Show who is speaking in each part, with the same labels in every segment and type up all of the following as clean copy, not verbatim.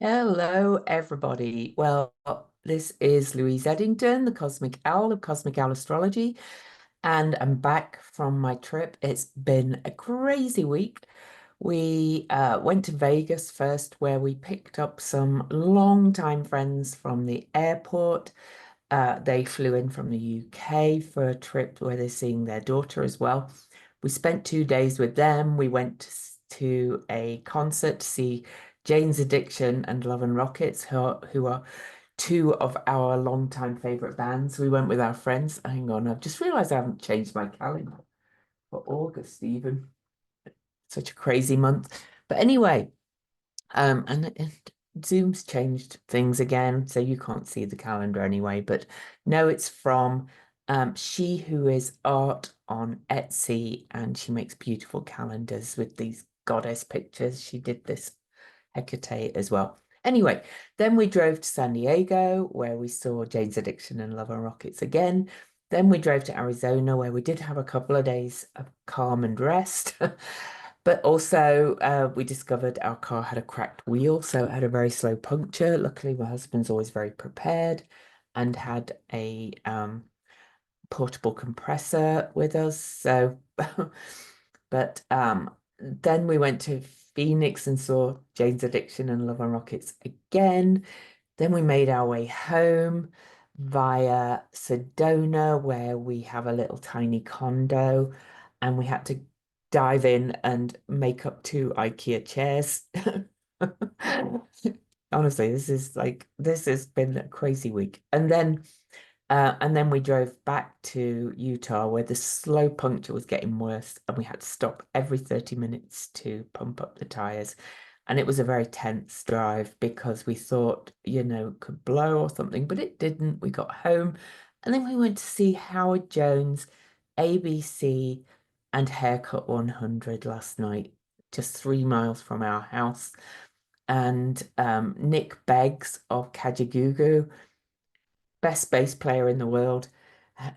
Speaker 1: Hello, everybody. Well, this is Louise Eddington, the Cosmic Owl of Cosmic Owl Astrology, and I'm back from my trip. It's been a crazy week. We went to Vegas first, where we picked up some longtime friends from the airport. They flew in from the UK for a trip where they're seeing their daughter as well. We spent 2 days with them. We went to a concert to see Jane's Addiction and Love and Rockets, who are two of our longtime favorite bands. We went with our friends. Hang on, I've just realized I haven't changed my calendar for August even. Such a crazy month. But anyway, and Zoom's changed things again, so you can't see the calendar anyway. But no, it's from She Who Is Art on Etsy, and she makes beautiful calendars with these goddess pictures. She did this Hecate as well. Anyway, then we drove to San Diego, where we saw Jane's Addiction and Love and Rockets again. Then we drove to Arizona, where we did have a couple of days of calm and rest. But also, we discovered our car had a cracked wheel, so it had a very slow puncture. Luckily, my husband's always very prepared and had a portable compressor with us. So, but then we went to Phoenix and saw Jane's Addiction and Love and Rockets again. Then we made our way home via Sedona, where we have a little tiny condo, and we had to dive in and make up two IKEA chairs. Honestly, this has been a crazy week. And then we drove back to Utah, where the slow puncture was getting worse, and we had to stop every 30 minutes to pump up the tires. And it was a very tense drive because we thought, it could blow or something, but it didn't. We got home, and then we went to see Howard Jones, ABC, and Haircut 100 last night, just 3 miles from our house. And Nick Beggs of Kajagoogoo, best bass player in the world,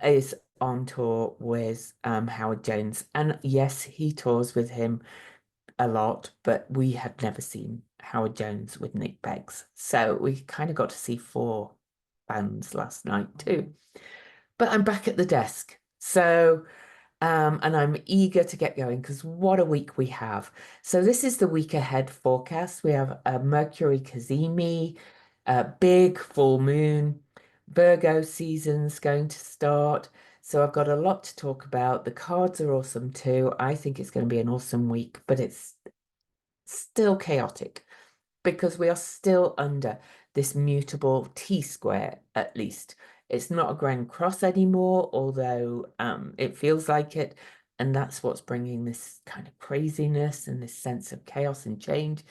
Speaker 1: is on tour with Howard Jones. And yes, he tours with him a lot, but we had never seen Howard Jones with Nick Beggs. So we kind of got to see four bands last night too. But I'm back at the desk. So and I'm eager to get going because what a week we have. So this is the week ahead forecast. We have a Mercury kazimi, a big full moon, Virgo season's going to start. So I've got a lot to talk about. The cards are awesome too. I think it's going to be an awesome week, but it's still chaotic because we are still under this mutable T-square, at least. It's not a grand cross anymore, although it feels like it. And that's what's bringing this kind of craziness and this sense of chaos and change.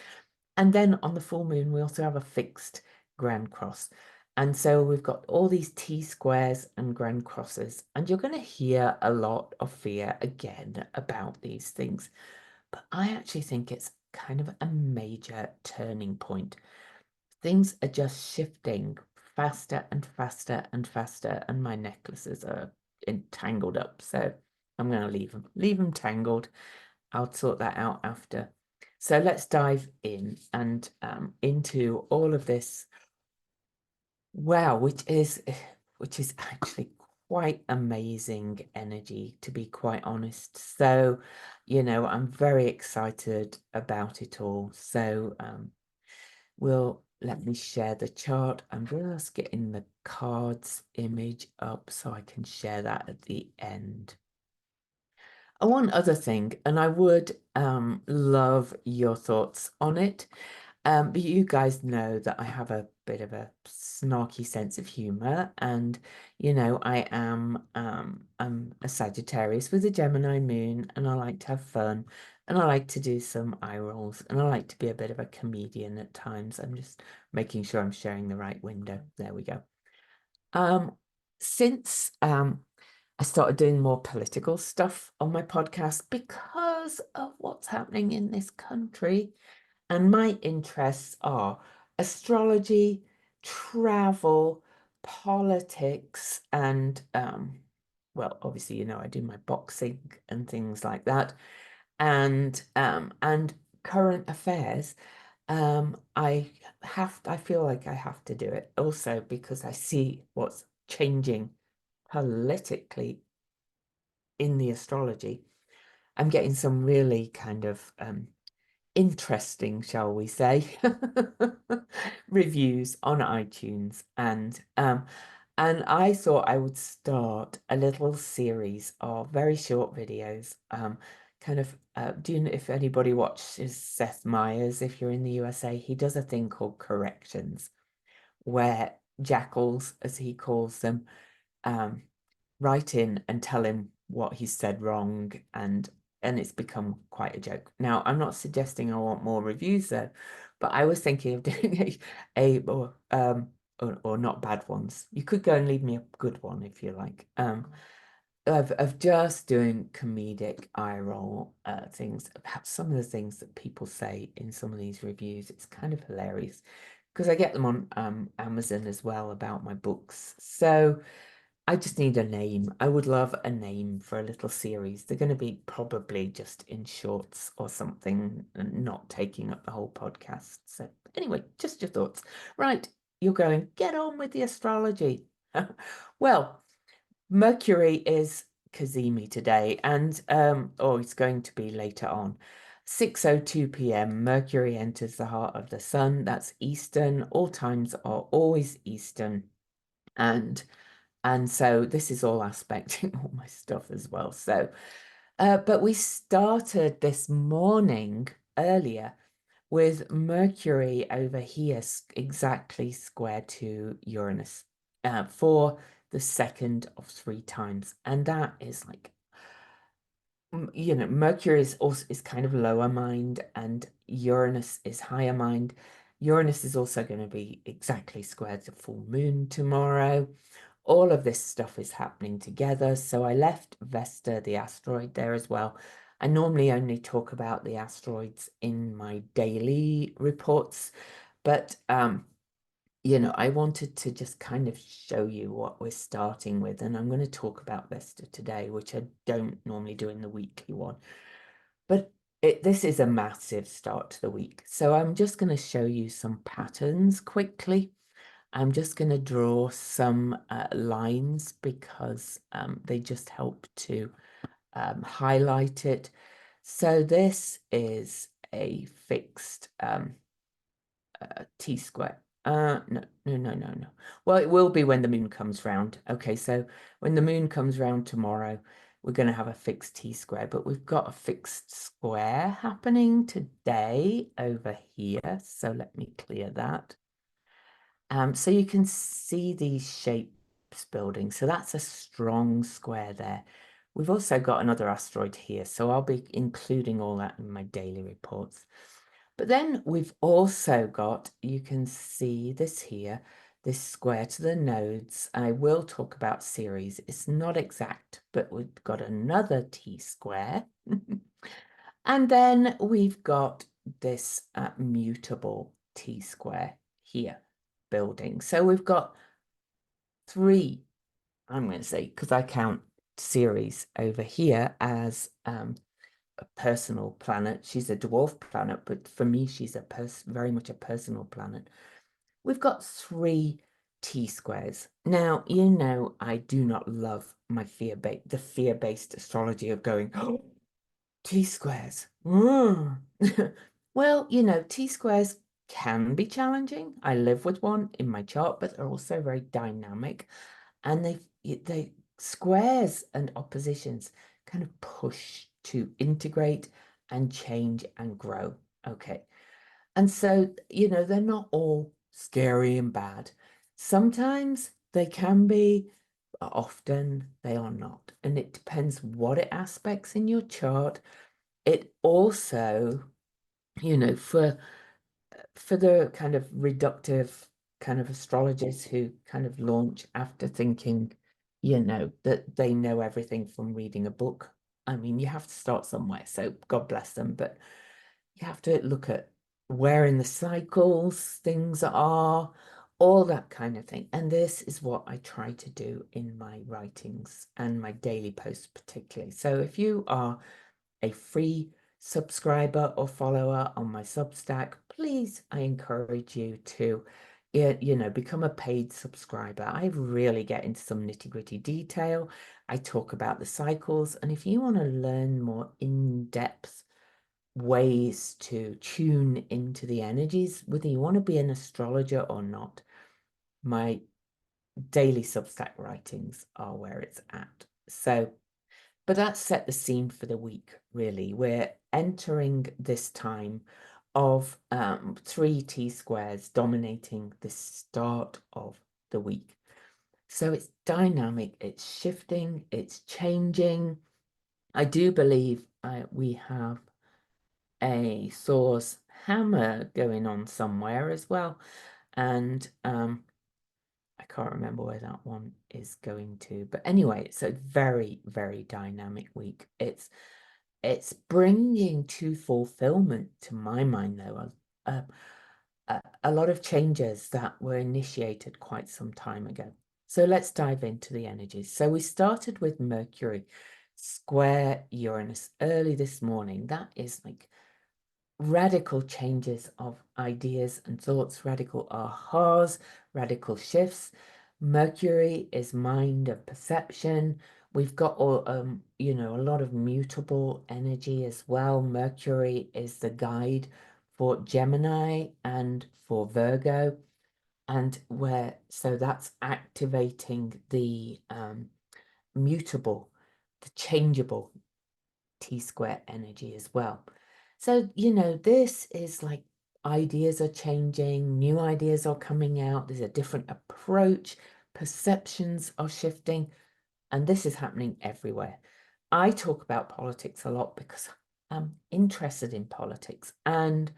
Speaker 1: And then on the full moon, we also have a fixed grand cross. And so we've got all these T-squares and grand crosses, and you're going to hear a lot of fear again about these things. But I actually think it's kind of a major turning point. Things are just shifting faster and faster and faster, and my necklaces are entangled up. So I'm going to leave them tangled. I'll sort that out after. So let's dive in and into all of this. Wow, which is actually quite amazing energy, to be quite honest. So, I'm very excited about it all. So, let me share the chart. I'm just getting the cards image up so I can share that at the end. One other thing, and I would love your thoughts on it. But you guys know that I have a bit of a snarky sense of humor, and I'm a Sagittarius with a Gemini moon, and I like to have fun, and I like to do some eye rolls, and I like to be a bit of a comedian at times. I'm just making sure I'm sharing the right window. There we go. Since I started doing more political stuff on my podcast because of what's happening in this country. And my interests are astrology, travel, politics, and well, obviously, I do my boxing and things like that, and current affairs. I feel like I have to do it also because I see what's changing politically in the astrology. I'm getting some really kind of interesting, shall we say, reviews on iTunes, and I thought I would start a little series of very short videos. Kind of, do you know if anybody watches Seth Meyers? If you're in the USA, he does a thing called corrections, where jackals, as he calls them, um, write in and tell him what he said wrong, and it's become quite a joke. Now, I'm not suggesting I want more reviews though, but I was thinking of doing or not bad ones. You could go and leave me a good one if you like. Of just doing comedic eye roll things about some of the things that people say in some of these reviews. It's kind of hilarious because I get them on Amazon as well about my books. So I just need a name. I would love a name for a little series. They're going to be probably just in shorts or something and not taking up the whole podcast. So anyway, just your thoughts. Right, you're going, get on with the astrology. Well, Mercury is kazimi today, and or it's going to be later on. 6:02 p.m. Mercury enters the heart of the sun. That's Eastern. All times are always Eastern. And so this is all aspecting all my stuff as well. So, but we started this morning earlier with Mercury over here exactly square to Uranus for the second of 3 times. And that is like, you know, Mercury is also is kind of lower mind and Uranus is higher mind. Uranus is also going to be exactly square to full moon tomorrow. All of this stuff is happening together. So I left Vesta, the asteroid, there as well. I normally only talk about the asteroids in my daily reports, but you know, I wanted to just kind of show you what we're starting with, and I'm going to talk about Vesta today, which I don't normally do in the weekly one. But this is a massive start to the week. So I'm just going to show you some patterns quickly. I'm just going to draw some lines because they just help to highlight it. So this is a fixed T-square. No, no, no, no, no. Well, it will be when the moon comes round. Okay, so when the moon comes round tomorrow, we're going to have a fixed T-square, but we've got a fixed square happening today over here. So let me clear that. So you can see these shapes building. So that's a strong square there. We've also got another asteroid here, so I'll be including all that in my daily reports. But then we've also got, you can see this here, this square to the nodes. I will talk about Ceres. It's not exact, but we've got another T-square. And then we've got this mutable T-square here building. So we've got 3, I'm going to say, because I count Ceres over here as a personal planet. She's a dwarf planet, but for me, she's very much a personal planet. We've got 3 T-squares. Now, you know, I do not love my the fear-based astrology of going, oh, T-squares. Well, you know, T-squares can be challenging. I live with one in my chart, but they're also very dynamic. And they squares and oppositions kind of push to integrate and change and grow. Okay. And so, you know, they're not all scary and bad. Sometimes they can be, but often they are not. And it depends what it aspects in your chart. It also, you know, for the kind of reductive kind of astrologers who kind of launch after thinking, you know, that they know everything from reading a book. I mean, you have to start somewhere, so God bless them, but you have to look at where in the cycles things are, all that kind of thing. And this is what I try to do in my writings and my daily posts particularly. So if you are a free subscriber or follower on my Substack, please, I encourage you to, you know, become a paid subscriber. I really get into some nitty-gritty detail. I talk about the cycles, and if you want to learn more in-depth ways to tune into the energies, whether you want to be an astrologer or not, my daily Substack writings are where it's at. So, but that set the scene for the week, really. We're entering this time of 3 T-squares dominating the start of the week. So it's dynamic, it's shifting, it's changing. I do believe we have a Thor's hammer going on somewhere as well. And I can't remember where that one is going to. But anyway, it's a very, very dynamic week. It's bringing to fulfillment, to my mind, though, a lot of changes that were initiated quite some time ago. So let's dive into the energies. So we started with Mercury square Uranus early this morning. That is like radical changes of ideas and thoughts, radical ahas, radical shifts. Mercury is mind and perception. We've got all, you know, a lot of mutable energy as well. Mercury is the guide for Gemini and for Virgo. And so that's activating the mutable, the changeable T-square energy as well. So, you know, this is like ideas are changing, new ideas are coming out, there's a different approach, perceptions are shifting, and this is happening everywhere. I talk about politics a lot because I'm interested in politics, and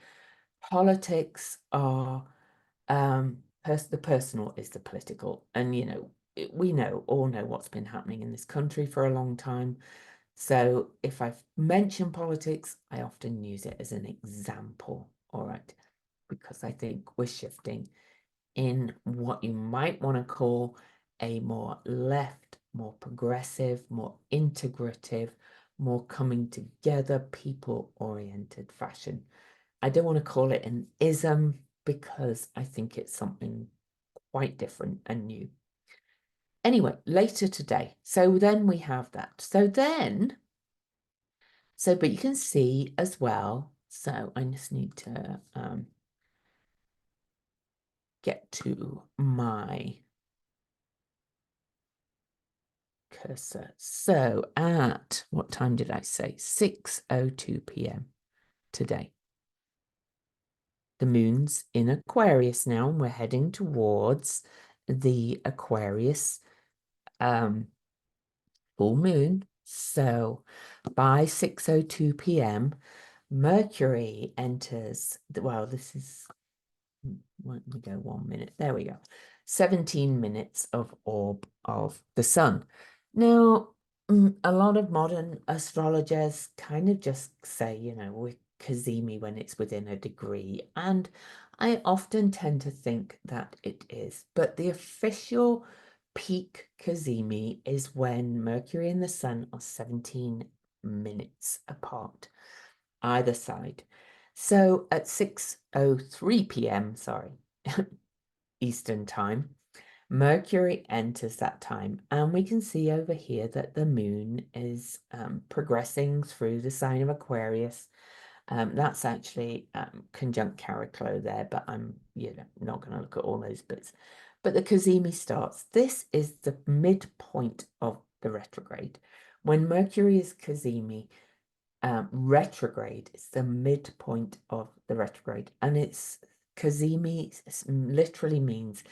Speaker 1: politics are the personal is the political, and you know, we all know what's been happening in this country for a long time. So if I've mentioned politics, I often use it as an example, all right, because I think we're shifting in what you might want to call a more left, more progressive, more integrative, more coming together, people-oriented fashion. I don't want to call it an ism because I think it's something quite different and new. Anyway, later today. So then we have that. But you can see as well. So I just need to get to my cursor. So at what time did I say? 6:02 p.m. today. The moon's in Aquarius now, and we're heading towards the Aquarius full moon. So by 6:02 p.m., Mercury enters, well, this is, let me go 1 minute. There we go. 17 minutes of orb of the sun. Now, a lot of modern astrologers kind of just say, you know, we're kazimi when it's within a degree. And I often tend to think that it is. But the official peak kazimi is when Mercury and the sun are 17 minutes apart, either side. So at 6:03 p.m., sorry, Eastern time, Mercury enters that time, and we can see over here that the moon is progressing through the sign of Aquarius. That's actually conjunct Characlo there, but I'm not going to look at all those bits. But the kazimi starts. This is the midpoint of the retrograde. When Mercury is kazimi, retrograde is the midpoint of the retrograde, and it's kazimi literally means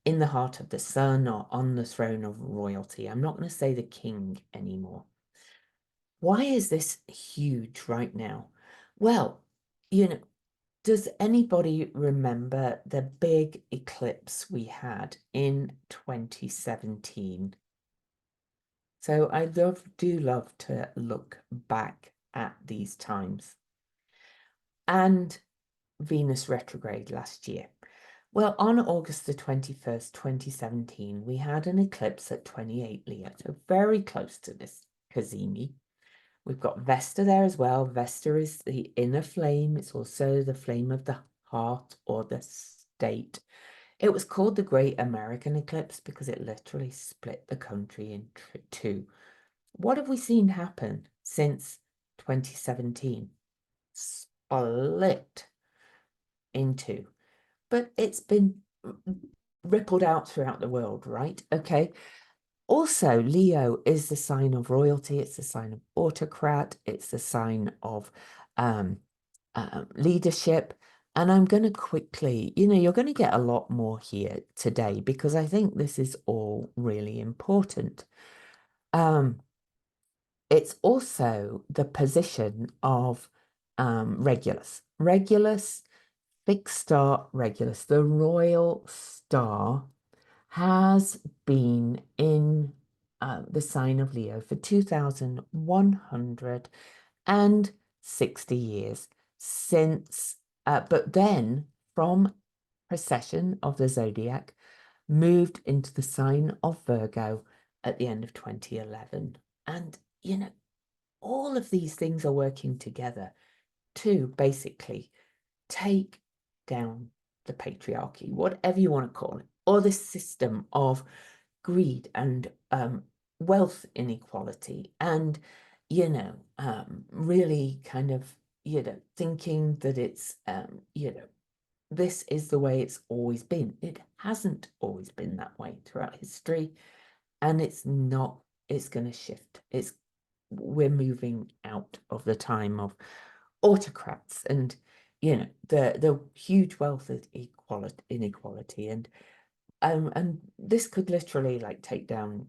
Speaker 1: in the heart of the sun or on the throne of royalty. I'm not going to say the king anymore. Why is this huge right now? Well, you know, does anybody remember the big eclipse we had in 2017? So I do love to look back at these times. And Venus retrograde last year. Well, on August the 21st, 2017, we had an eclipse at 28 Leo, so very close to this kazimi. We've got Vesta there as well. Vesta is the inner flame. It's also the flame of the heart or the state. It was called the Great American Eclipse because it literally split the country in two. What have we seen happen since 2017? Split into, but it's been rippled out throughout the world, right? Okay. Also, Leo is the sign of royalty. It's the sign of autocrat. It's the sign of leadership. And I'm going to quickly, you're going to get a lot more here today because I think this is all really important. It's also the position of Regulus. Regulus, fixed star Regulus, the royal star, has been in the sign of Leo for 2,160 years since, but then from precession of the zodiac, moved into the sign of Virgo at the end of 2011. And, all of these things are working together to basically take down the patriarchy, whatever you want to call it, or the system of greed and wealth inequality, and really kind of thinking that it's this is the way it's always been. It hasn't always been that way throughout history, and it's not. It's going to shift. We're moving out of the time of autocrats and the huge wealth inequality, and this could literally like take down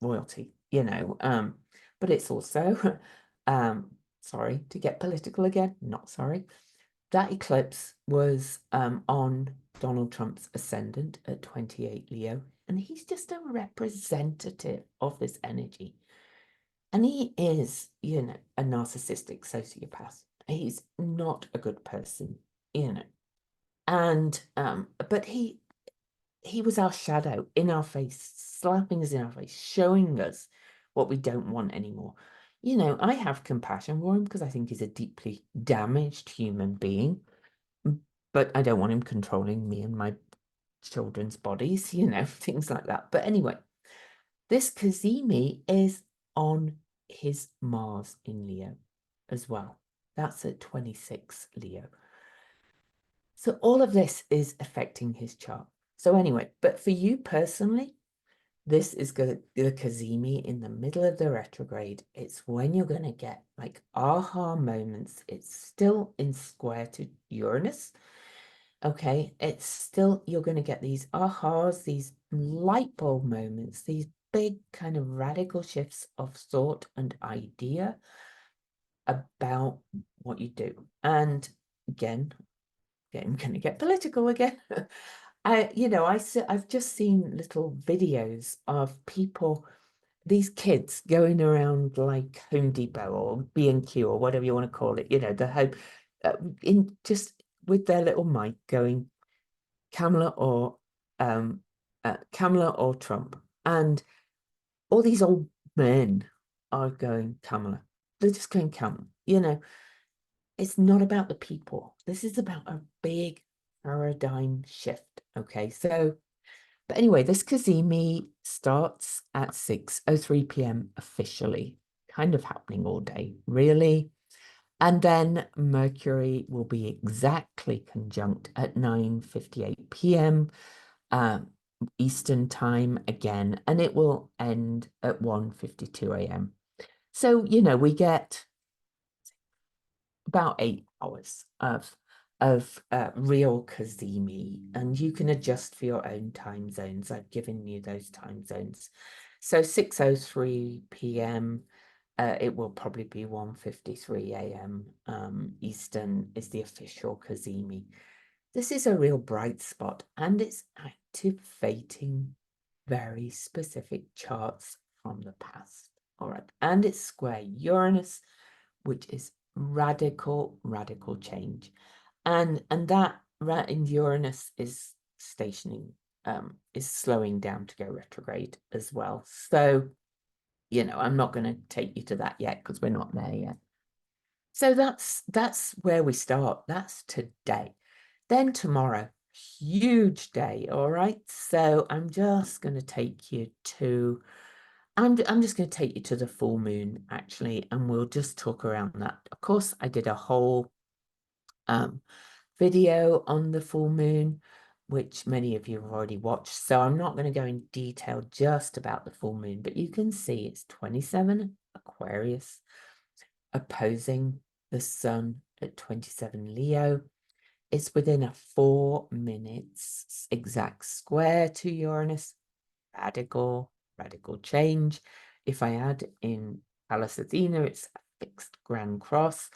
Speaker 1: royalty, but it's also sorry to get political again, not sorry. That eclipse was on Donald Trump's ascendant at 28 Leo, and he's just a representative of this energy. And he is, a narcissistic sociopath. He's not a good person, And but he was our shadow in our face, slapping us in our face, showing us what we don't want anymore. I have compassion for him because I think he's a deeply damaged human being, but I don't want him controlling me and my children's bodies, things like that. But anyway, this kazimi is on his Mars in Leo as well. That's at 26 Leo. So all of this is affecting his chart. So anyway, but for you personally, this is the kazimi in the middle of the retrograde. It's when you're going to get like aha moments. It's still in square to Uranus. Okay, it's still, you're going to get these ahas, these light bulb moments, these big kind of radical shifts of thought and idea about what you do. And again, I'm going to get political again. I've just seen little videos of people, these kids going around like Home Depot or B&Q or whatever you want to call it, the home, in just with their little mic going Kamala or Trump, and all these old men are going Kamala. They're just going Kamala. It's not about the people. This is about a big paradigm shift. Okay, so, but anyway, this kazimi starts at 6:03 p.m. officially, kind of happening all day, really. And then Mercury will be exactly conjunct at 9:58 p.m. Eastern time again, and it will end at 1:52 a.m. So, we get about 8 hours of real kazimi, and you can adjust for your own time zones. I've given you those time zones. So 6:03 p.m. It will probably be 1:53 a.m. Eastern is the official kazimi. This is a real bright spot, and it's activating very specific charts from the past. All right, and it's square Uranus, which is radical change, and that in Uranus is stationing, is slowing down to go retrograde as well. So you know, I'm not going to take you to that yet because we're not there yet. So that's where we start. That's today. Then tomorrow, huge day, all right? So I'm just going to take you to I'm just going to take you to the full moon actually, and we'll just talk around that. Of course, I did a whole video on the full moon, which many of you have already watched. So I'm not going to go in detail just about the full moon, but you can see it's 27 Aquarius opposing the sun at 27 Leo. It's within a 4 minutes exact square to Uranus. Radical change. If I add in Pallas Athena, it's a fixed grand cross.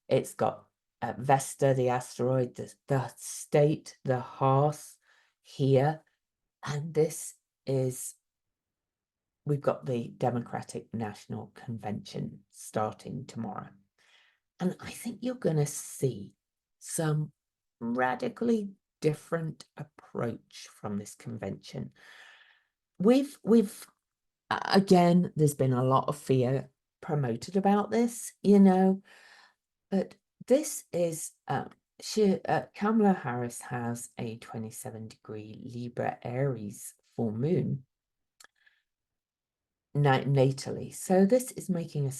Speaker 1: It's got Vesta, the asteroid, the state, the hearth here. And this is, we've got the Democratic National Convention starting tomorrow. And I think you're going to see some radically different approach from this convention. We've again, there's been a lot of fear promoted about this, you know, but this is Kamala Harris has a 27-degree Libra Aries full moon natally. So this is making a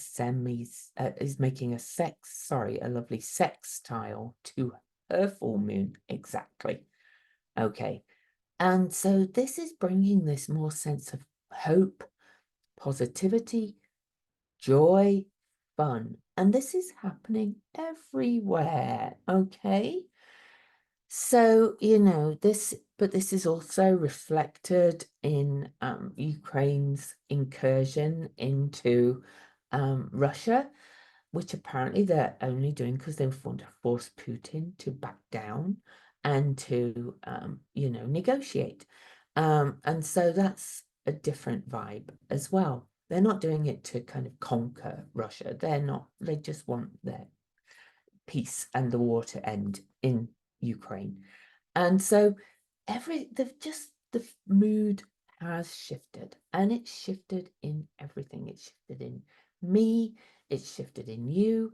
Speaker 1: lovely sextile to her full moon exactly. Okay. And so this is bringing this more sense of hope, positivity, joy, fun. And this is happening everywhere, okay? So, you know, this is also reflected in Ukraine's incursion into Russia, which apparently they're only doing because they want to force Putin to back down and to, you know, negotiate. And so that's a different vibe as well. They're not doing it to kind of conquer Russia. They just want their peace and the war to end in Ukraine. And so the mood has shifted, and it's shifted in everything. It's shifted in me, it's shifted in you.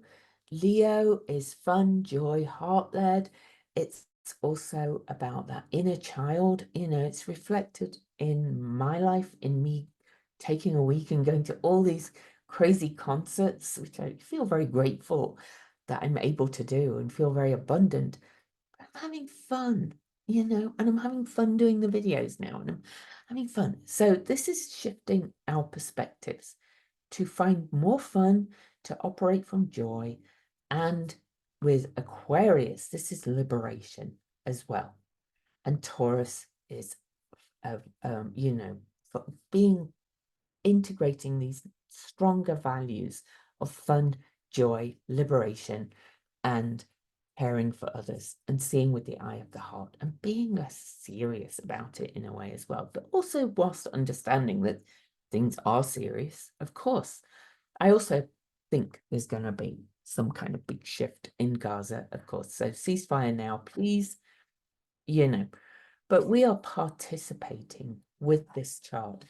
Speaker 1: Leo is fun, joy, heart-led. It's also about that inner child. You know, it's reflected in my life, in me taking a week and going to all these crazy concerts, which I feel very grateful that I'm able to do and feel very abundant. I'm having fun, you know, and I'm having fun doing the videos now, and I'm having fun. So this is shifting our perspectives to find more fun, to operate from joy. And with Aquarius, this is liberation as well. And Taurus is, you know, being integrating these stronger values of fun, joy, liberation, and caring for others and seeing with the eye of the heart and being less serious about it in a way as well, but also whilst understanding that things are serious, of course. I also think there's going to be some kind of big shift in Gaza, of course. So ceasefire now, please, you know, but we are participating with this chart.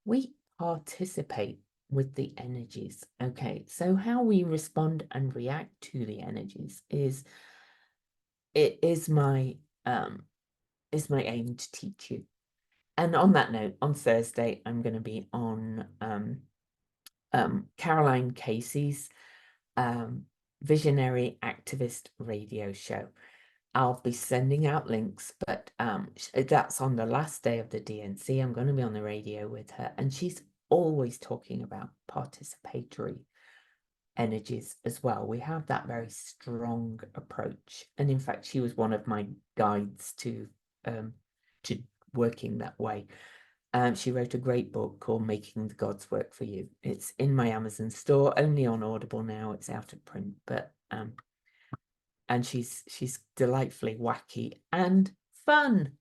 Speaker 1: We participate with the energies. Okay, so how we respond and react to the energies is my aim to teach you. And on that note, on Thursday, I'm going to be on Caroline Casey's Visionary Activist radio show. I'll be sending out links, but that's on the last day of the DNC. I'm going to be on the radio with her, and she's always talking about participatory energies as well. We have that very strong approach, and in fact, she was one of my guides to working that way. She wrote a great book called Making the Gods Work for You. It's in my Amazon store, only on Audible now. It's out of print, but and she's delightfully wacky and fun.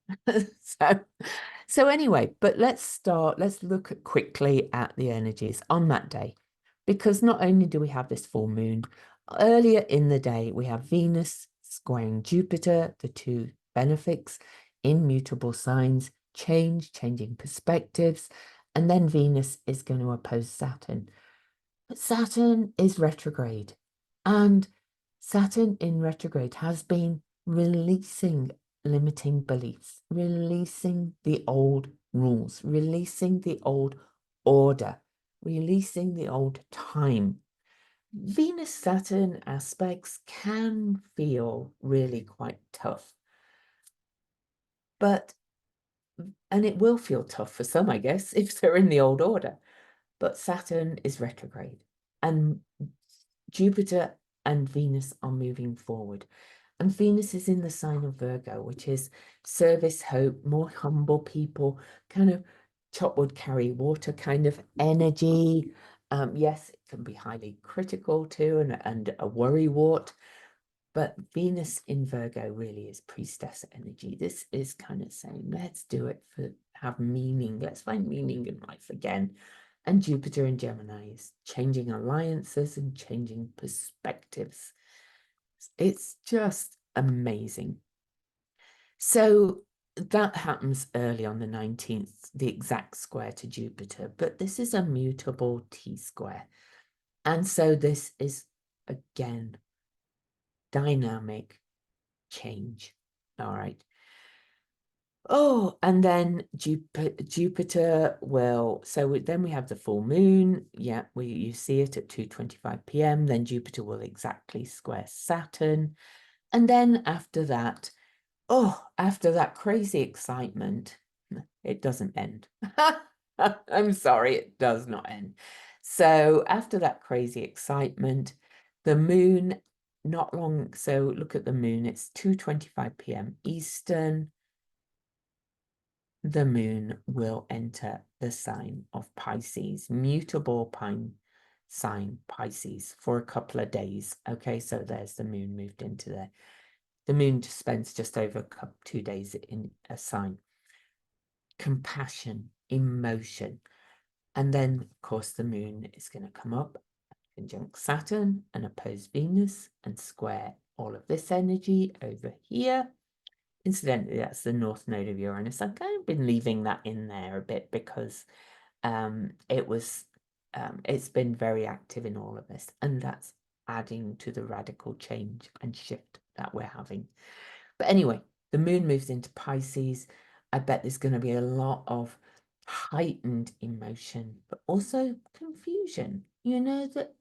Speaker 1: So anyway, but let's look quickly at the energies on that day, because not only do we have this full moon, earlier in the day we have Venus squaring Jupiter, the two benefics in mutable signs, changing perspectives, And then Venus is going to oppose Saturn. But Saturn is retrograde. And Saturn in retrograde has been releasing limiting beliefs, releasing the old rules, releasing the old order, releasing the old time. Venus-Saturn aspects can feel really quite tough. And it will feel tough for some, I guess, if they're in the old order. But Saturn is retrograde. And Jupiter and Venus are moving forward. And Venus is in the sign of Virgo, which is service, hope, more humble people, kind of chop wood, carry water kind of energy. Yes, it can be highly critical too, and a worrywart. But Venus in Virgo really is priestess energy. This is kind of saying, let's do it for have meaning. Let's find meaning in life again. And Jupiter in Gemini is changing alliances and changing perspectives. It's just amazing. So that happens early on the 19th, the exact square to Jupiter, but this is a mutable T-square. And so this is, again, dynamic change. All right. Oh, and then Jupiter will, so then we have the full moon. Yeah, you see it at 2:25 p.m. Then Jupiter will exactly square Saturn. And then after that, after that crazy excitement, it doesn't end. I'm sorry, it does not end. So after that crazy excitement, the moon, not long, so look at the moon, it's 2:25 p.m. Eastern. The moon will enter the sign of Pisces, mutable pine sign Pisces for a couple of days. Okay, so there's the moon moved into there. The moon spends just over 2 days in a sign. Compassion, emotion. And then, of course, the moon is going to come up, conjunct Saturn and oppose Venus and square all of this energy over here. Incidentally, that's the north node of Uranus. I've kind of been leaving that in there a bit because it's been very active in all of this, and that's adding to the radical change and shift that we're having. But anyway, the moon moves into Pisces. I bet there's going to be a lot of heightened emotion, but also confusion. You know that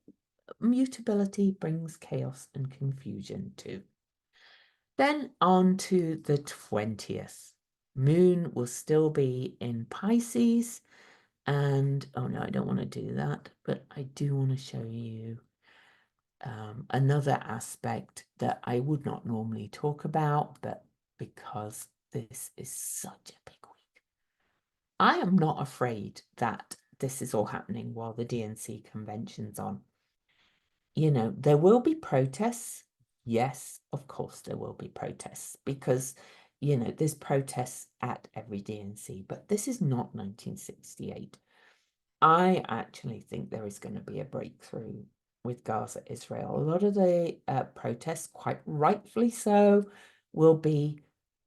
Speaker 1: mutability brings chaos and confusion too. Then on to the 20th. Moon will still be in Pisces. And, oh no, I don't want to do that, but I do want to show you another aspect that I would not normally talk about, but because this is such a big week. I am not afraid that this is all happening while the DNC convention's on. You know, there will be protests. Yes, of course there will be protests because, you know, there's protests at every DNC, but this is not 1968. I actually think there is going to be a breakthrough with Gaza, Israel. A lot of the protests, quite rightfully so, will be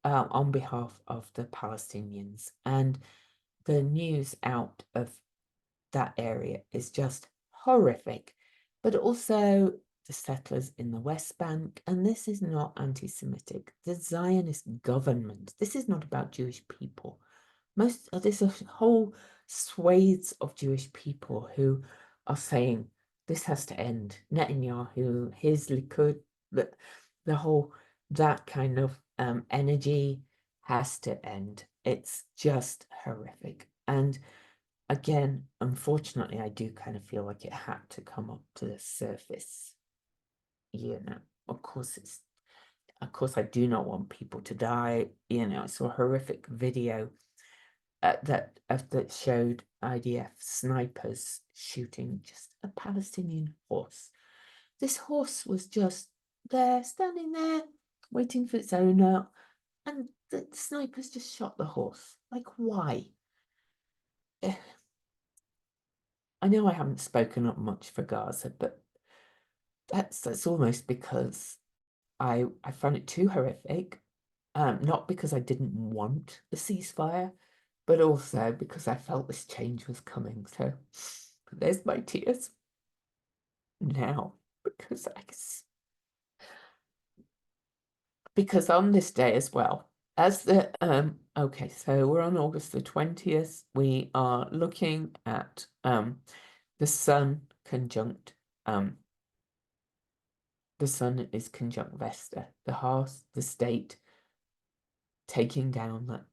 Speaker 1: on behalf of the Palestinians. And the news out of that area is just horrific. But also the settlers in the West Bank, and this is not anti-Semitic. The Zionist government, this is not about Jewish people. There's a whole swathes of Jewish people who are saying this has to end. Netanyahu, his Likud, the whole, that kind of energy has to end. It's just horrific. And again, unfortunately, I do kind of feel like it had to come up to the surface. You know, of course I do not want people to die. You know, I saw a horrific video that showed IDF snipers shooting just a Palestinian horse. This horse was just there, standing there, waiting for its owner, and the snipers just shot the horse. Like, why? I know I haven't spoken up much for Gaza, but that's almost because I find it too horrific. Not because I didn't want the ceasefire, but also because I felt this change was coming. So there's my tears now, because on this day as well as the okay, so we're on August the 20th. We are looking at the sun conjunct the sun is conjunct Vesta, the hearth, the state, taking down that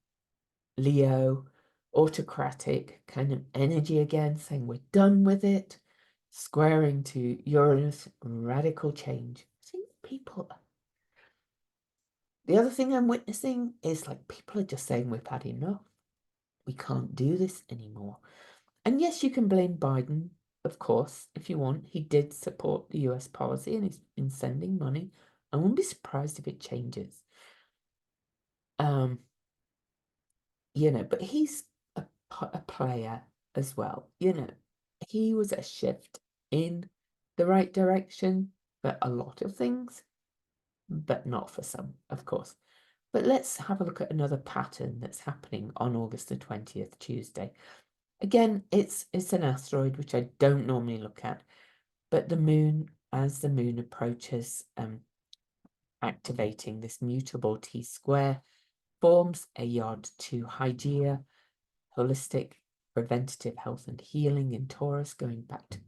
Speaker 1: Leo autocratic kind of energy again, saying we're done with it, squaring to Uranus, radical change. I think people, the other thing I'm witnessing is like people are just saying we've had enough. We can't do this anymore. And yes, you can blame Biden, of course, if you want. He did support the US policy and he's been sending money. I won't be surprised if it changes. But he's a player as well. He was a shift in the right direction for a lot of things, but not for some, of course. But let's have a look at another pattern that's happening on August the 20th, Tuesday. Again, it's an asteroid, which I don't normally look at, but the moon, as the moon approaches, activating this mutable T-square, forms a yod to Hygeia, holistic, preventative health and healing in Taurus, going back to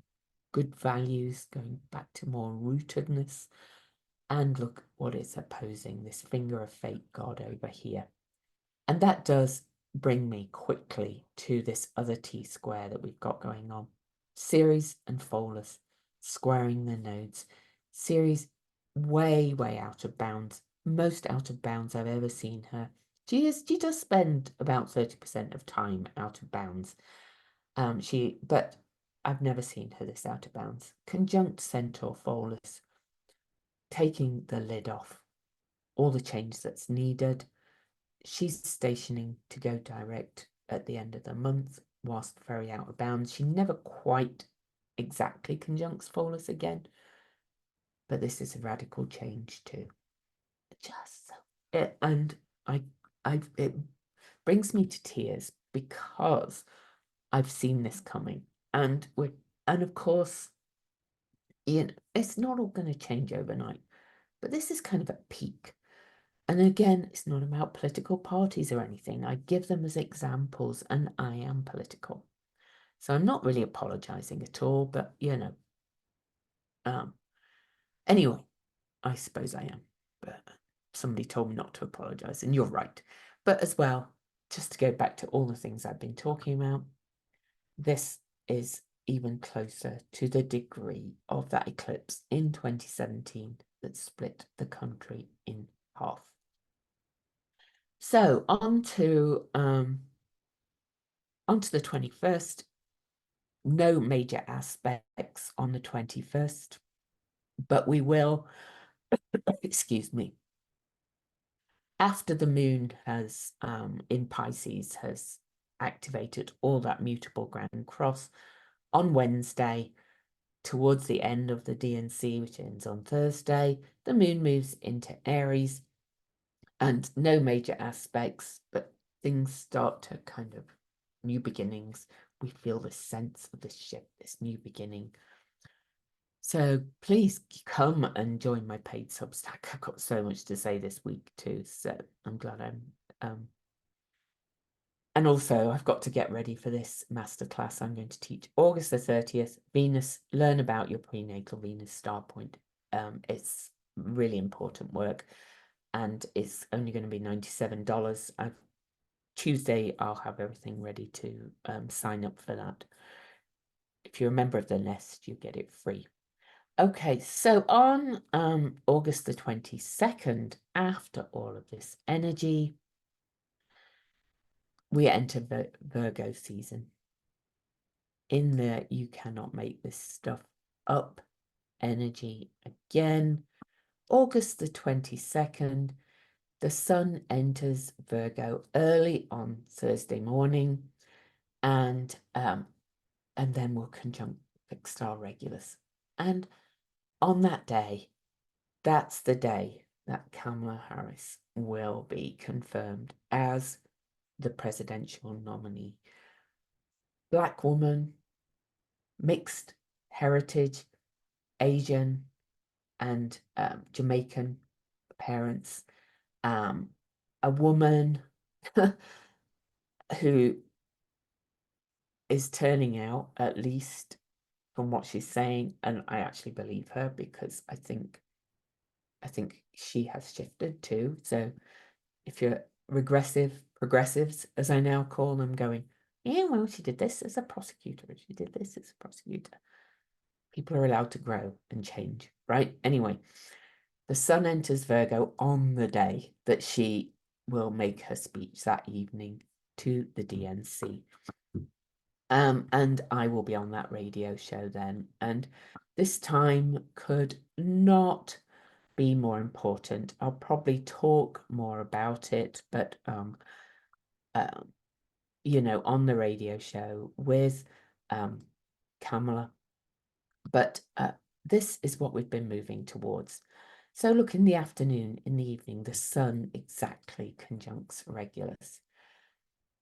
Speaker 1: good values, going back to more rootedness. And look what it's opposing, this finger of fate god over here. And that does bring me quickly to this other T-square that we've got going on. Ceres and Pholus squaring the nodes. Ceres way, way out of bounds. Most out of bounds I've ever seen her. She does spend about 30% of time out of bounds. But I've never seen her this out of bounds. Conjunct Centaur Pholus, taking the lid off all the change that's needed. She's stationing to go direct at the end of the month, whilst very out of bounds. She never quite exactly conjuncts Pholus again, but this is a radical change too. It brings me to tears because I've seen this coming, and of course, it's not all going to change overnight, but this is kind of a peak. And again, it's not about political parties or anything. I give them as examples, and I am political. So I'm not really apologizing at all, but anyway, I suppose I am. But somebody told me not to apologize, and you're right. But as well, just to go back to all the things I've been talking about, this is even closer to the degree of that eclipse in 2017 that split the country in half. So on to the 21st. No major aspects on the 21st, but we will, excuse me, after the moon has in Pisces has activated all that mutable grand cross on Wednesday, towards the end of the DNC, which ends on Thursday, the moon moves into Aries, and no major aspects, but things start to kind of new beginnings. We feel this sense of this shift, this new beginning. So please come and join my paid Substack. I've got so much to say this week too, so I'm glad I'm and also I've got to get ready for this masterclass I'm going to teach August the 30th, Venus, learn about your prenatal Venus star point. It's really important work, and it's only going to be $97. Tuesday I'll have everything ready to sign up for that. If you're a member of the Nest, you get it free. Okay, so on August the 22nd, after all of this energy, we enter Virgo season. In there, you cannot make this stuff up. Energy again. August the 22nd, the sun enters Virgo early on Thursday morning, and then we'll conjunct fixed star Regulus. And on that day, that's the day that Kamala Harris will be confirmed as the presidential nominee. Black woman, mixed heritage, Asian and Jamaican parents, a woman who is turning out, at least from what she's saying, and I actually believe her because I think she has shifted too. So if you're progressives, as I now call them, going, yeah, well, she did this as a prosecutor, she did this as a prosecutor. People are allowed to grow and change, right? Anyway, the sun enters Virgo on the day that she will make her speech that evening to the DNC. And I will be on that radio show then. And this time could not be more important. I'll probably talk more about it, but you know, on the radio show with Kamala. But this is what we've been moving towards. So look, in the afternoon, in the evening, the sun exactly conjuncts Regulus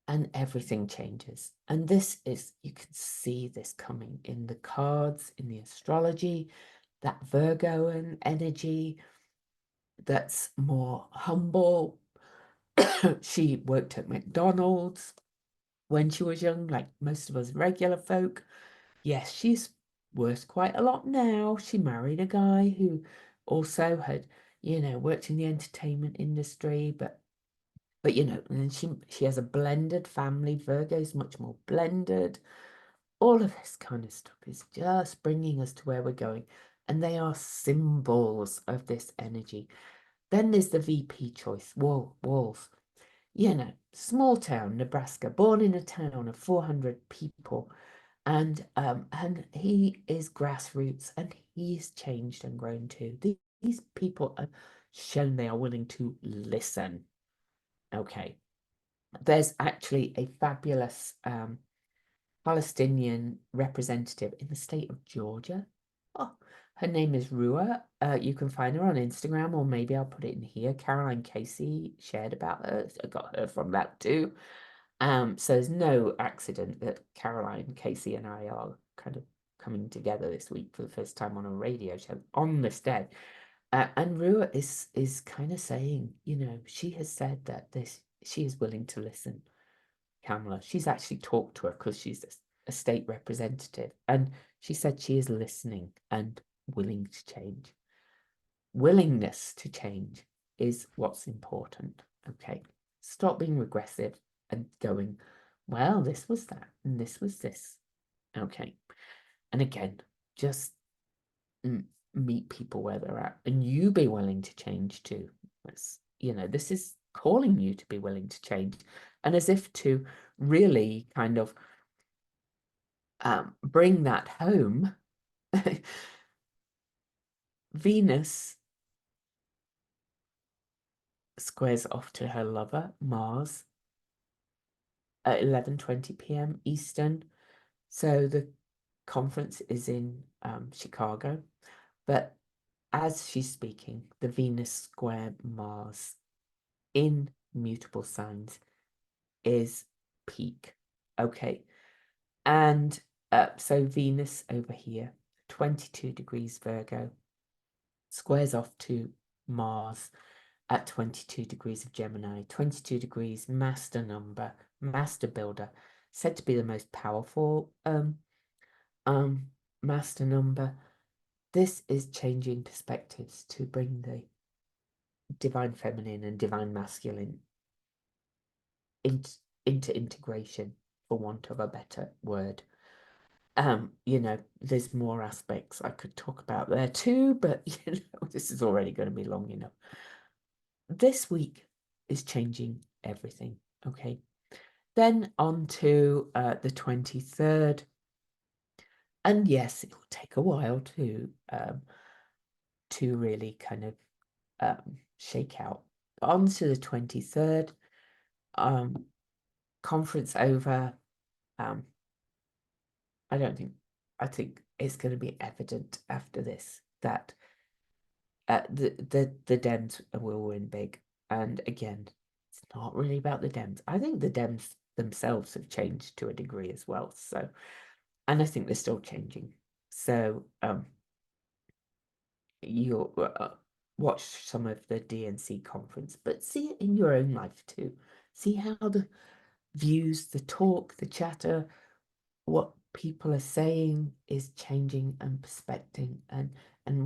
Speaker 1: and everything changes. And this is, you can see this coming in the cards, in the astrology, that Virgoan energy that's more humble. She worked at McDonald's when she was young, like most of us regular folk. Yes, she's worth quite a lot now. She married a guy who also had, you know, worked in the entertainment industry, but you know, and she has a blended family. Virgo's much more blended. All of this kind of stuff is just bringing us to where we're going, and they are symbols of this energy. Then there's the VP choice, Walls. You know, small town, Nebraska, born in a town of 400 people, and he is grassroots, and he's changed and grown too. These people have shown they are willing to listen. Okay, there's actually a fabulous Palestinian representative in the state of Georgia. Oh, her name is Rua. You can find her on Instagram, or maybe I'll put it in here. Caroline Casey shared about her. I got her from that too. So there's no accident that Caroline Casey and I are kind of coming together this week for the first time on a radio show on this day. And Rua is kind of saying, you know, she has said that she is willing to listen. Kamala, she's actually talked to her because she's a state representative, and she said she is listening and willing to change. Willingness to change is what's important. Okay, stop being regressive and going, well, this was that and this was this. Okay, and again, just meet people where they're at, and you be willing to change too. You know, this is calling you to be willing to change, and as if to really kind of bring that home. Venus squares off to her lover Mars at 11:20 p.m. Eastern. So the conference is in Chicago, but as she's speaking, the Venus square Mars in mutable signs is peak. Okay. And so Venus over here, 22 degrees Virgo, squares off to Mars at 22 degrees of Gemini, 22 degrees, master number, master builder, said to be the most powerful master number. This is changing perspectives to bring the divine feminine and divine masculine into integration, for want of a better word. You know, there's more aspects I could talk about there too, but you know, this is already going to be long enough. This week is changing everything. Okay. Then on to the 23rd. And yes, it will take a while to really kind of shake out. On to the 23rd. Conference over. I think it's going to be evident after this that the Dems will win big. And again, It's not really about the Dems. I think the Dems themselves have changed to a degree as well. So, and I think they're still changing. So, you watch some of the DNC conference, but see it in your own life too. See how the views, the talk, the chatter, what people are saying is changing and perspecting, and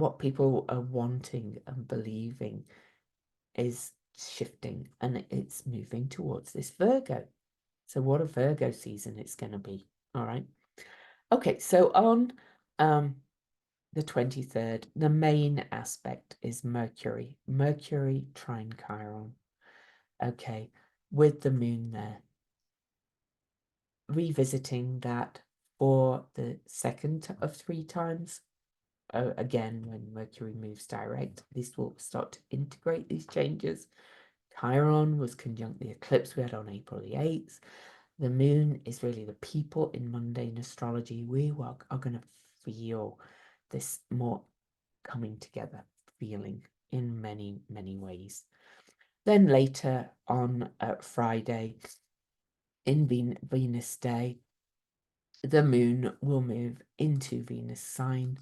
Speaker 1: what people are wanting and believing is shifting, and it's moving towards this Virgo. So what a Virgo season it's going to be. All right. Okay, so on the 23rd, the main aspect is Mercury. Mercury trine Chiron. Okay, with the moon there. Revisiting that for the second of 3 times. Again, when Mercury moves direct, this will start to integrate these changes. Chiron was conjunct the eclipse we had on April the 8th. The moon is really the people in mundane astrology. We are going to feel this more coming together feeling in many, many ways. Then later on Friday, in Venus Day, the moon will move into Venus sign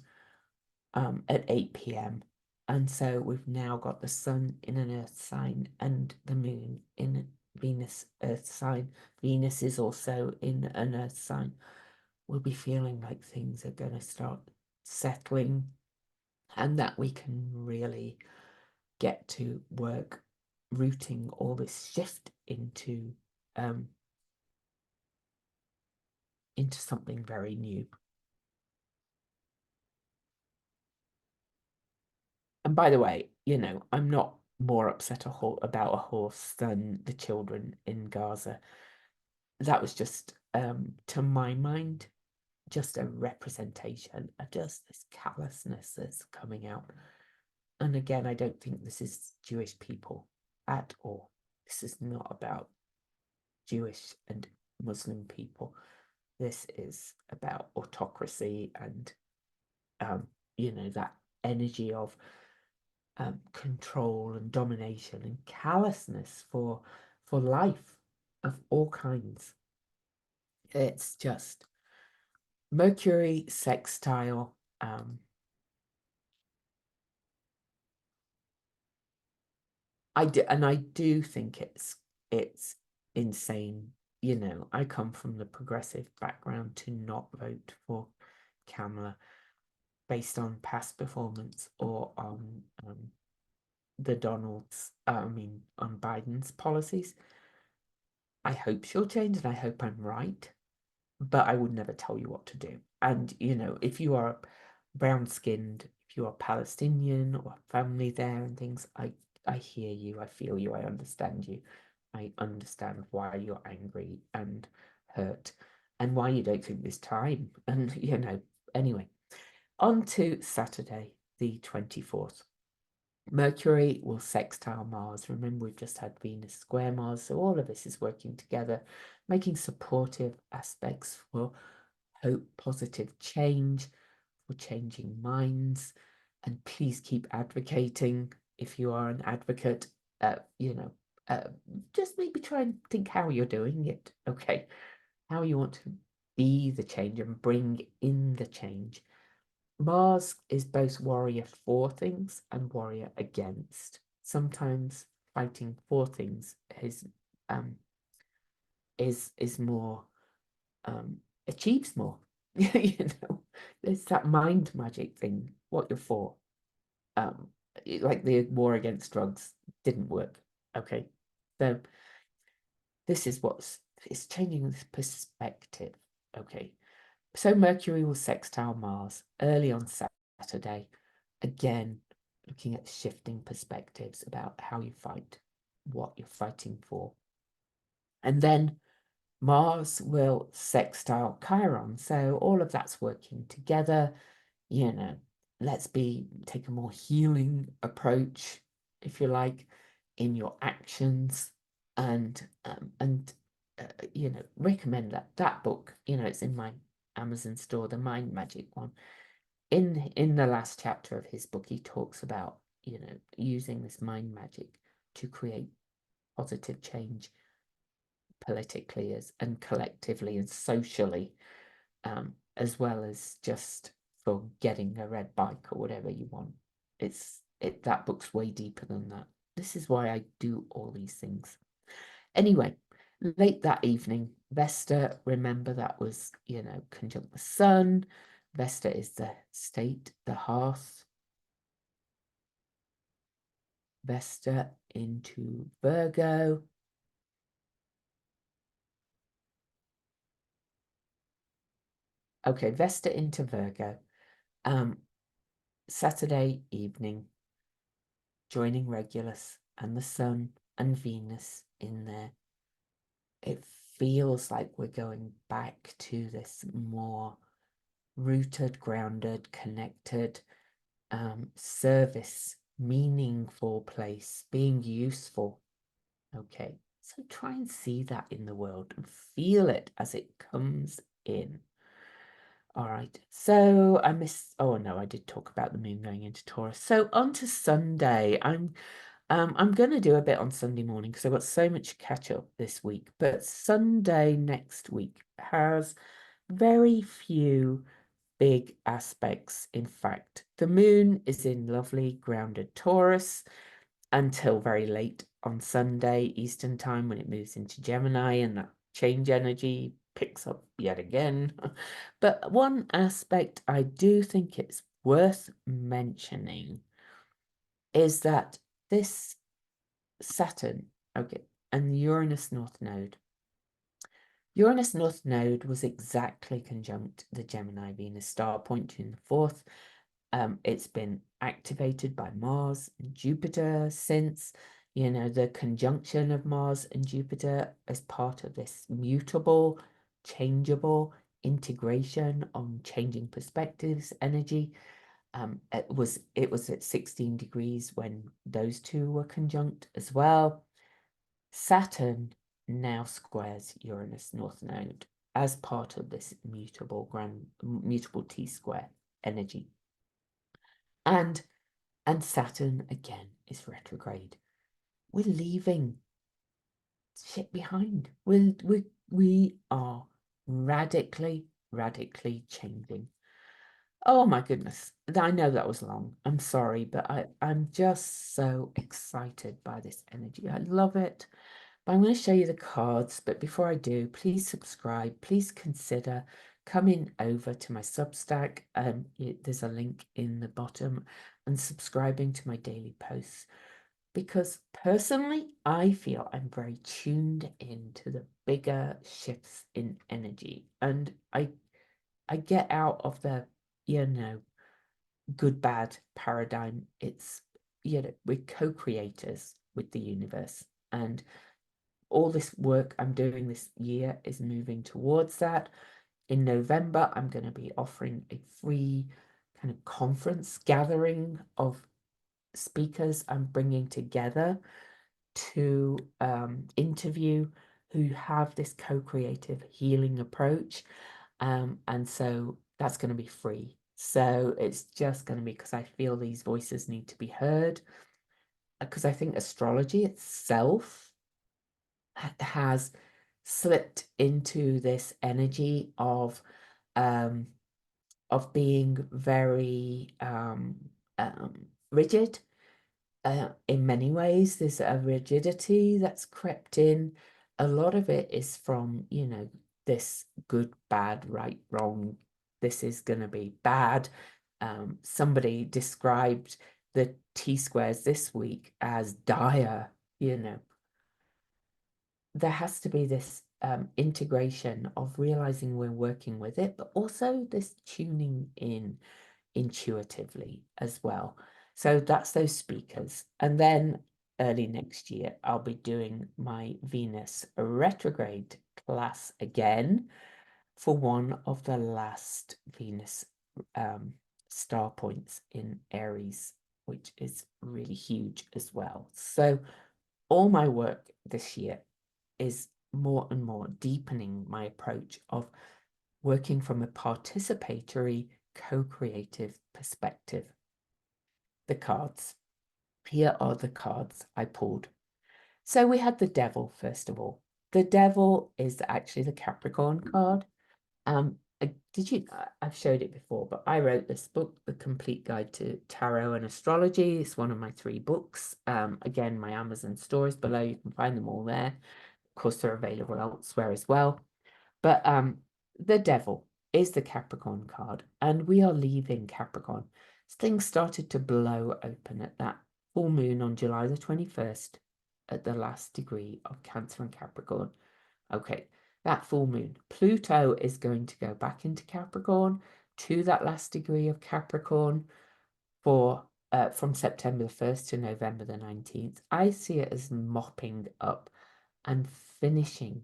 Speaker 1: at 8 p.m. And so we've now got the sun in an earth sign and the moon in Venus earth sign. Venus is also in an earth sign. We'll be feeling like things are going to start settling and that we can really get to work rooting all this shift into something very new. And by the way, I'm not more upset about a horse than the children in Gaza. That was just, to my mind, just a representation of just this callousness that's coming out. And again, I don't think this is Jewish people at all. This is not about Jewish and Muslim people. This is about autocracy and, that energy of control and domination and callousness for life of all kinds. It's just Mercury sextile. I do think it's insane. I come from the progressive background to not vote for Kamala based on past performance or on on Biden's policies. I hope she'll change and I hope I'm right, but I would never tell you what to do. And, if you are brown skinned, if you are Palestinian or family there and things, I hear you, I feel you, I understand you. I understand why you're angry and hurt and why you don't think there's time. And, anyway, on to Saturday, the 24th. Mercury will sextile Mars. Remember, we've just had Venus square Mars, so all of this is working together, making supportive aspects for hope, positive change, for changing minds. And please keep advocating if you are an advocate. Just maybe try and think how you're doing it. Okay, how you want to be the change and bring in the change. Mars is both warrior for things and warrior against. Sometimes fighting for things um is more achieves more. There's that mind magic thing, what you're for. Like the war against drugs didn't work. Okay. So this is it's changing this perspective. Okay. So Mercury will sextile Mars early on Saturday. Again, looking at shifting perspectives about how you fight, what you're fighting for. And then Mars will sextile Chiron. So all of that's working together. Let's take a more healing approach, if you like, in your actions and recommend that book. It's in my Amazon store, the Mind Magic one. In the last chapter of his book, he talks about using this mind magic to create positive change politically and collectively and socially, as well as just for getting a red bike or whatever you want. That book's way deeper than that. This is why I do all these things. Anyway, late that evening, Vesta, remember that was, conjunct the sun. Vesta is the state, the hearth. Vesta into Virgo. Okay, Vesta into Virgo. Saturday evening, joining Regulus and the Sun and Venus in there. It feels like we're going back to this more rooted, grounded, connected, service, meaningful place, being useful. Okay, so try and see that in the world and feel it as it comes in. All right, so oh no, I did talk about the moon going into Taurus. So on to Sunday. I'm going to do a bit on Sunday morning because I've got so much to catch up this week. But Sunday next week has very few big aspects. In fact, the moon is in lovely grounded Taurus until very late on Sunday Eastern time when it moves into Gemini and that change energy picks up yet again. But one aspect I do think it's worth mentioning is that this Saturn, okay, and Uranus North Node. Uranus North Node was exactly conjunct the Gemini Venus star point in the 4th. It's been activated by Mars and Jupiter since, the conjunction of Mars and Jupiter as part of this mutable, changeable integration on changing perspectives energy. It was at 16 degrees when those two were conjunct as well. Saturn now squares Uranus North Node as part of this mutable T-square energy. And Saturn again is retrograde. We're leaving shit behind. We are radically changing. Oh my goodness. I know that was long. I'm sorry, but I'm just so excited by this energy. I love it. But I'm going to show you the cards. But before I do, please subscribe. Please consider coming over to my Substack. There's a link in the bottom, and subscribing to my daily posts. Because personally, I feel I'm very tuned into the bigger shifts in energy. And I get out of the, good, bad paradigm. It's, we're co-creators with the universe. And all this work I'm doing this year is moving towards that. In November, I'm going to be offering a free kind of conference gathering of speakers I'm bringing together to interview who have this co-creative healing approach. And so that's going to be free. So it's just going to be because I feel these voices need to be heard. Because I think astrology itself has slipped into this energy of being very rigid. In many ways, there's a rigidity that's crept in. A lot of it is from, this good, bad, right, wrong. This is going to be bad. Somebody described the T-squares this week as dire, There has to be this integration of realizing we're working with it, but also this tuning in intuitively as well. So that's those speakers. And then early next year, I'll be doing my Venus retrograde class again for one of the last Venus star points in Aries, which is really huge as well. So all my work this year is more and more deepening my approach of working from a participatory, co-creative perspective. The cards. Here are the cards I pulled. So we had the devil, first of all. The devil is actually the Capricorn card. I've showed it before, but I wrote this book, The Complete Guide to Tarot and Astrology. It's one of my 3 books. Again, my Amazon store is below. You can find them all there. Of course, they're available elsewhere as well. But the devil is the Capricorn card, and we are leaving Capricorn. Things started to blow open at that full moon on July the 21st at the last degree of Cancer and Capricorn. Okay, that full moon. Pluto is going to go back into Capricorn to that last degree of Capricorn for from September the 1st to November the 19th. I see it as mopping up and finishing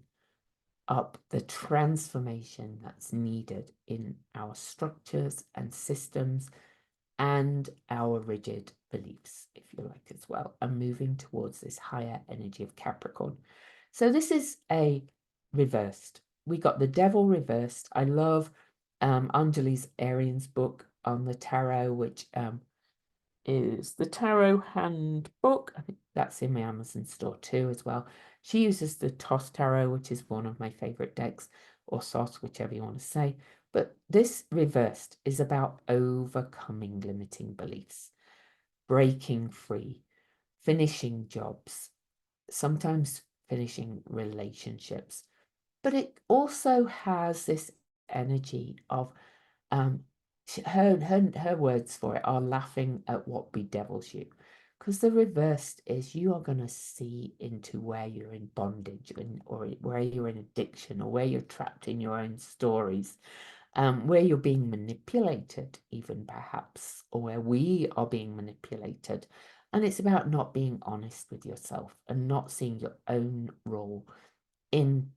Speaker 1: up the transformation that's needed in our structures and systems and our rigid beliefs, if you like, as well, and moving towards this higher energy of Capricorn. So this is a reversed. We got the devil reversed. I love Anjali's Arian's book on the tarot, which is the Tarot Handbook. I think that's in my Amazon store too as well. She uses the Toss Tarot, which is one of my favorite decks, or Sos, whichever you want to say. But this reversed is about overcoming limiting beliefs, breaking free, finishing jobs, sometimes finishing relationships. But it also has this energy of um, her words for it are laughing at what bedevils you. Because the reversed is you are going to see into where you're in bondage or where you're in addiction or where you're trapped in your own stories, where you're being manipulated, even perhaps, or where we are being manipulated. And it's about not being honest with yourself and not seeing your own role in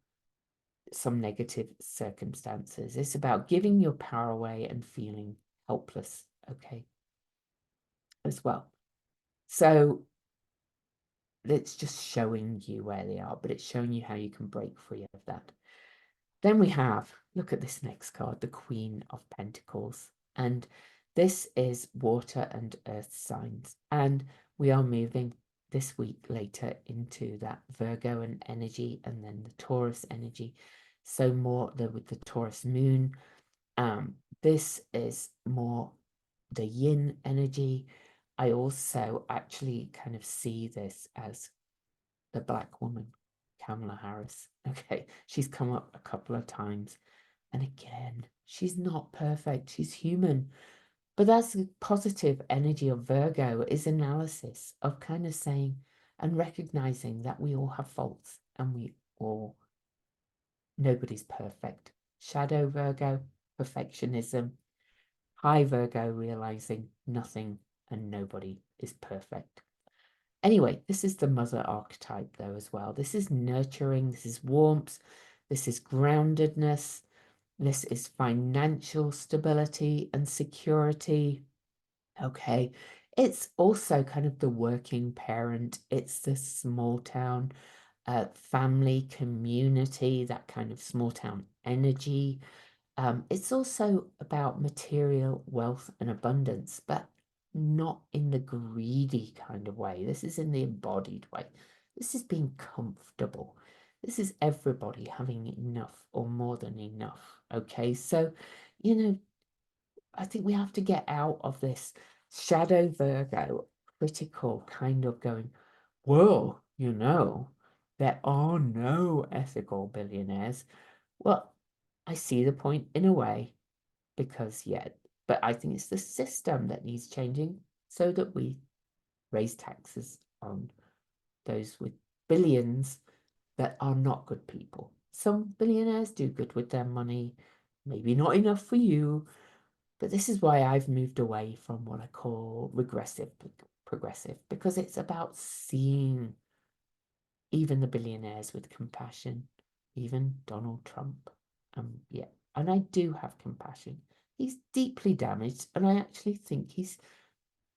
Speaker 1: some negative circumstances. It's about giving your power away and feeling helpless, okay, as well. So it's just showing you where they are, but it's showing you how you can break free of that. Then we have, look at this next card, the Queen of Pentacles. And this is water and earth signs. And we are moving this week later into that Virgo and energy and then the Taurus energy. So more with the Taurus moon. This is more the yin energy. I also actually kind of see this as the black woman, Kamala Harris. Okay, she's come up a couple of times. And again, she's not perfect. She's human. But that's the positive energy of Virgo is analysis of kind of saying and recognizing that we all have faults and nobody's perfect. Shadow Virgo, perfectionism. High Virgo, realizing nothing and nobody is perfect. Anyway, this is the mother archetype though as well. This is nurturing, this is warmth, this is groundedness, this is financial stability and security. Okay, it's also kind of the working parent. It's the small town family community, that kind of small town energy. It's also about material wealth and abundance, but not in the greedy kind of way. This is in the embodied way. This is being comfortable. This is everybody having enough or more than enough. Okay, so, I think we have to get out of this shadow Virgo critical kind of going, whoa, there are no ethical billionaires. Well, I see the point in a way because, yeah, but I think it's the system that needs changing so that we raise taxes on those with billions that are not good people. Some billionaires do good with their money, maybe not enough for you, but this is why I've moved away from what I call regressive progressive, because it's about seeing even the billionaires with compassion, even Donald Trump. Yeah, and I do have compassion. He's deeply damaged, and I actually think he's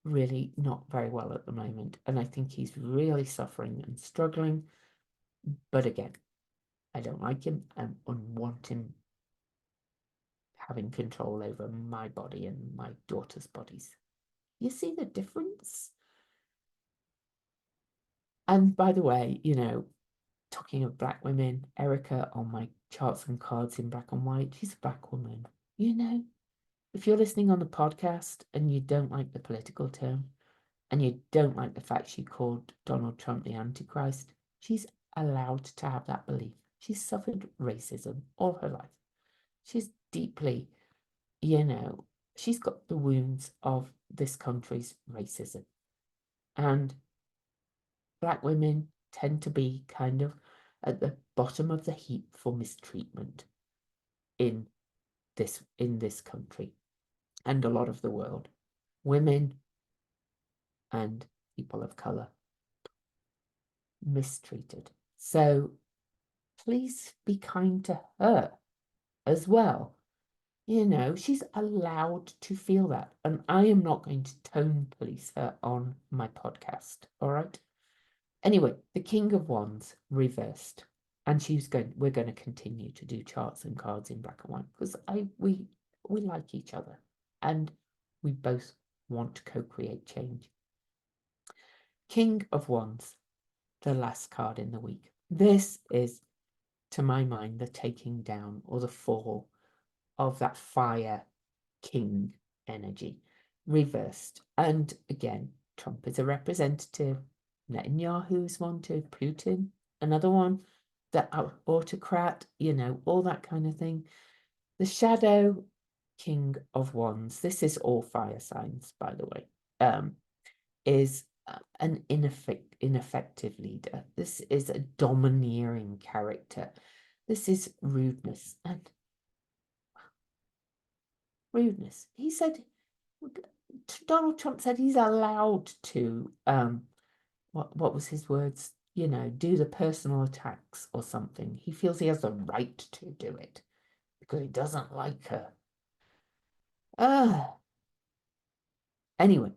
Speaker 1: really not very well at the moment. And I think he's really suffering and struggling. But again, I don't like him and want him having control over my body and my daughter's bodies. You see the difference? And by the way, you know, talking of black women, Erica on my charts and cards in black and white, she's a black woman. You know, if you're listening on the podcast and you don't like the political term and you don't like the fact she called Donald Trump the Antichrist, she's allowed to have that belief. She's suffered racism all her life. She's deeply, you know, she's got the wounds of this country's racism. And black women tend to be kind of at the bottom of the heap for mistreatment in this country and a lot of the world. Women and people of color mistreated. So please be kind to her as well. You know, she's allowed to feel that. And I am not going to tone police her on my podcast. All right. Anyway, the King of Wands reversed. And we're going to continue to do charts and cards in black and white because we like each other and we both want to co-create change. King of Wands, the last card in the week. This is, to my mind, the taking down or the fall of that fire king energy, reversed. And again, Trump is a representative. Netanyahu's one too. Putin, another one. The autocrat, you know, all that kind of thing. The shadow king of wands. This is all fire signs, by the way. Is an ineffective leader. This is a domineering character. This is rudeness and rudeness. He said, Donald Trump said he's allowed to, what was his words? You know, do the personal attacks or something. He feels he has the right to do it because he doesn't like her. Anyway,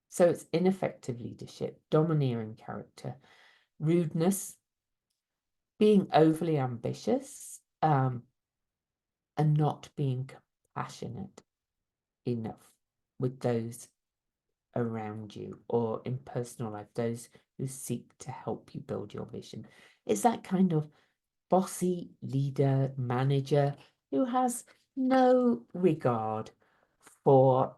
Speaker 1: so it's ineffective leadership, domineering character, rudeness, being overly ambitious, and not being compassionate enough with those around you or in personal life, those who seek to help you build your vision. It's that kind of bossy leader, manager who has no regard for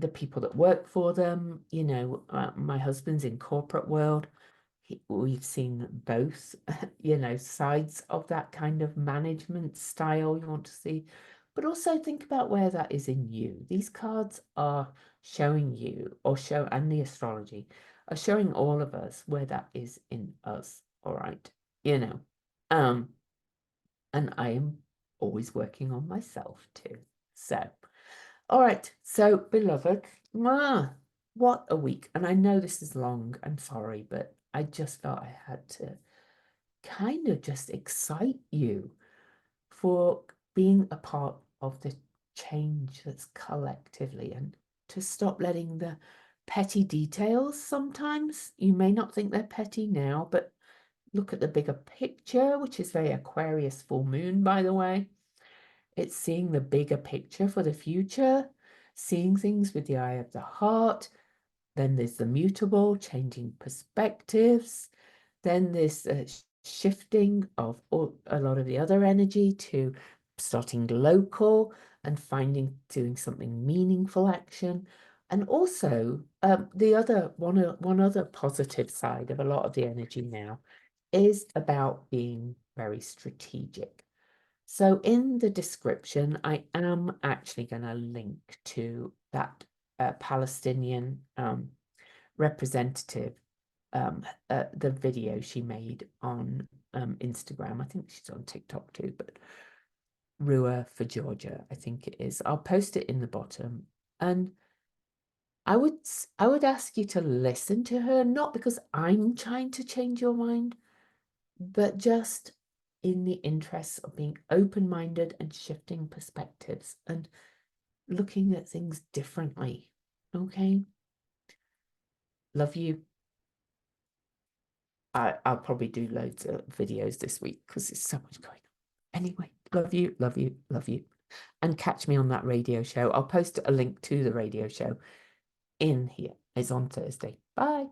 Speaker 1: the people that work for them. You know, my husband's in corporate world. We've seen both, you know, sides of that kind of management style you want to see. But also think about where that is in you. These cards are showing you, and the astrology are showing all of us where that is in us. All right. You know, and I am always working on myself too. So, all right. So, beloved, what a week. And I know this is long. I'm sorry, but I just felt I had to kind of just excite you for being a part of the change that's collectively and to stop letting the petty details sometimes. You may not think they're petty now, but look at the bigger picture, which is very Aquarius full moon, by the way. It's seeing the bigger picture for the future, seeing things with the eye of the heart. Then there's the mutable, changing perspectives. Then there's shifting of a lot of the other energy to starting local and doing something meaningful action. And also the other one other positive side of a lot of the energy now is about being very strategic. So in the description, I am actually going to link to that Palestinian representative, the video she made on Instagram. I think she's on TikTok too, but Rua for Georgia, I think it is. I'll post it in the bottom. And I would ask you to listen to her, not because I'm trying to change your mind, but just in the interests of being open-minded and shifting perspectives and looking at things differently. Okay? Love you. I'll probably do loads of videos this week because there's so much going on. Anyway, love you, love you, love you. And catch me on that radio show. I'll post a link to the radio show in here. It's on Thursday. Bye. Bye.